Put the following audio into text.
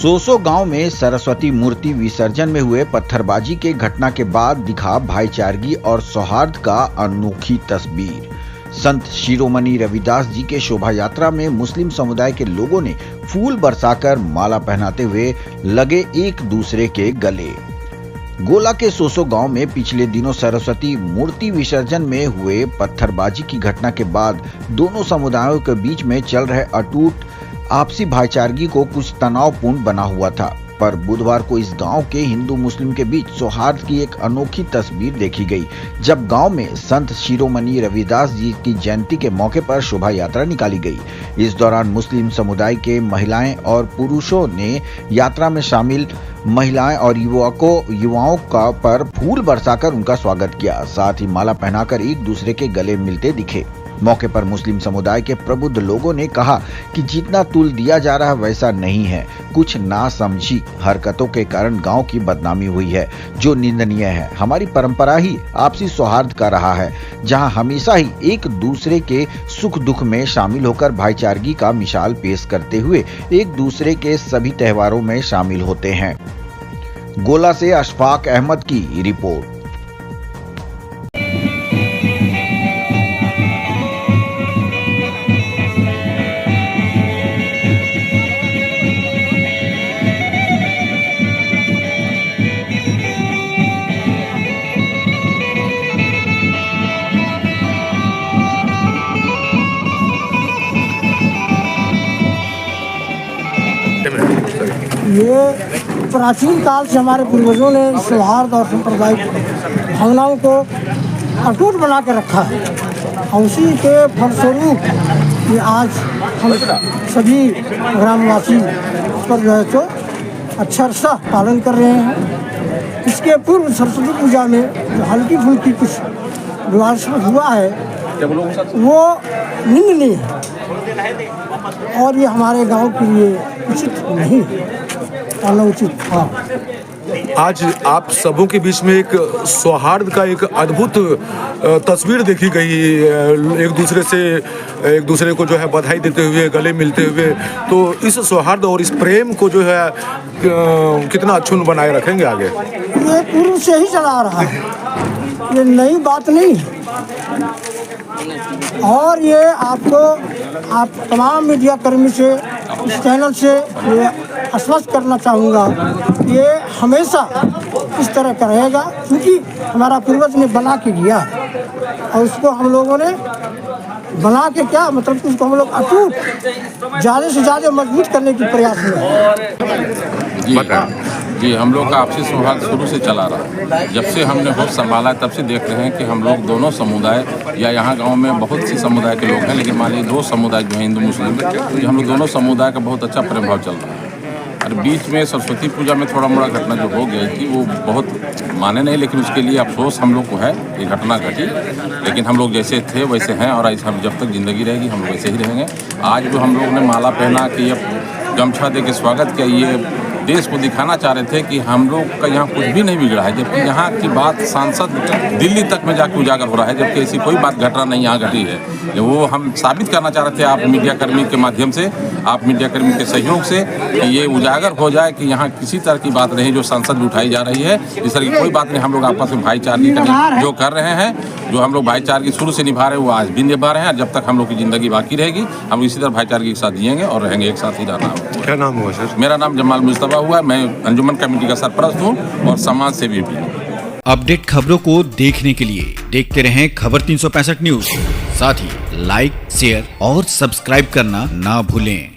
सोसो गांव में सरस्वती मूर्ति विसर्जन में हुए पत्थरबाजी के घटना के बाद दिखा भाईचारगी और सौहार्द का अनोखी तस्वीर। संत शिरोमणि रविदास जी के शोभा यात्रा में मुस्लिम समुदाय के लोगों ने फूल बरसाकर माला पहनाते हुए लगे एक दूसरे के गले। गोला के सोसो गांव में पिछले दिनों सरस्वती मूर्ति विसर्जन में हुए पत्थरबाजी की घटना के बाद दोनों समुदायों के बीच में चल रहे अटूट आपसी भाईचारगी को कुछ तनावपूर्ण बना हुआ था, पर बुधवार को इस गांव के हिंदू मुस्लिम के बीच सौहार्द की एक अनोखी तस्वीर देखी गई, जब गांव में संत शिरोमणि रविदास जी की जयंती के मौके पर शोभा यात्रा निकाली गई। इस दौरान मुस्लिम समुदाय के महिलाएं और पुरुषों ने यात्रा में शामिल महिलाएं और युवाओं का पर फूल बरसाकर उनका स्वागत किया, साथ ही माला पहनाकर एक दूसरे के गले मिलते दिखे। मौके पर मुस्लिम समुदाय के प्रबुद्ध लोगों ने कहा कि जितना तुल दिया जा रहा वैसा नहीं है। कुछ नासमझी हरकतों के कारण गांव की बदनामी हुई है, जो निंदनीय है। हमारी परंपरा ही आपसी सौहार्द का रहा है, जहां हमेशा ही एक दूसरे के सुख दुख में शामिल होकर भाईचारगी का मिसाल पेश करते हुए एक दूसरे के सभी त्योहारों में शामिल होते हैं। गोला से अशफाक अहमद की रिपोर्ट। ये प्राचीन काल से हमारे पूर्वजों ने सौहार्द और सांप्रदायिक भावनाओं को अटूट बना के रखा है, और उसी के फलस्वरूप ये आज हम सभी ग्रामवासी पर जो है तो अच्छा सा पालन कर रहे हैं। इसके पूर्व सरस्वती पूजा में जो हल्की फुल्की कुछ विवाद हुआ है वो निंदनीय है, और ये हमारे गांव के लिए उचित नहीं, अनुचित था। आज आप सबों के बीच में एक सौहार्द का एक अद्भुत तस्वीर देखी गई, एक दूसरे को जो है बधाई देते हुए, गले मिलते हुए। तो इस सौहार्द और इस प्रेम को जो है कितना अक्षुण्ण बनाए रखेंगे आगे? ये पूर्व से ही चला आ रहा है, ये नई बात नहीं है। और ये आप तमाम मीडिया कर्मी से, इस चैनल से ये आश्वस्त करना चाहूँगा, ये हमेशा इस तरह का रहेगा, क्योंकि हमारा पूर्वज ने बना के दिया है, और उसको हम लोगों ने बना के क्या मतलब कि उसको हम लोग अटूट ज़्यादा से ज़्यादा मजबूत करने की प्रयास में। जी, हम लोग का आपसी सौहार्द शुरू से चला रहा है। जब से हमने होश संभाला तब से देख रहे हैं कि हम लोग दोनों समुदाय, या यहाँ गांव में बहुत सी समुदाय के लोग हैं, लेकिन मान लीजिए दो समुदाय जो हैं हिंदू मुस्लिम, तो हम लोग दोनों समुदाय का बहुत अच्छा प्रेम भाव चल रहा है। और बीच में सरस्वती पूजा में थोड़ा मोड़ा घटना जो हो गई थी वो बहुत माने नहीं, लेकिन उसके लिए अफसोस हम लोग को है, ये घटना घटी। लेकिन हम लोग जैसे थे वैसे हैं, और हम जब तक ज़िंदगी रहेगी हम लोग वैसे ही रहेंगे। आज जो हम लोग ने माला पहना कि ये गमछा दे के स्वागत किया, ये देश को दिखाना चाह रहे थे कि हम लोग का यहाँ कुछ भी नहीं बिगड़ा है, जबकि यहाँ की बात सांसद दिल्ली तक में जाकर उजागर हो रहा है, जबकि ऐसी कोई बात घटना नहीं यहाँ घटी है। वो हम साबित करना चाह रहे थे आप मीडिया कर्मी के माध्यम से, आप मीडिया कर्मी के सहयोग से, कि ये उजागर हो जाए कि यहाँ किसी तरह की बात नहीं जो सांसद भी उठाई जा रही है। इस तरह की कोई बात नहीं। हम लोग आपस में भाईचारगी जो कर रहे हैं, जो हम लोग भाईचारगी शुरू से निभा रहे हैं, वो आज भी निभा रहे हैं। जब तक हम लोग की ज़िंदगी बाकी रहेगी हम इसी तरह भाईचारगी के साथ जिएंगे और रहेंगे, एक साथ ही रहना। क्या नाम हुआ सर? मेरा नाम जमाल मुस्तफा हुआ, मैं अंजुमन कमेटी का सरपरस्त हूँ और समाज सेवी भी हूँ। अपडेट खबरों को देखने के लिए देखते रहें खबर 365 न्यूज। साथ ही लाइक, शेयर और सब्सक्राइब करना ना भूलें।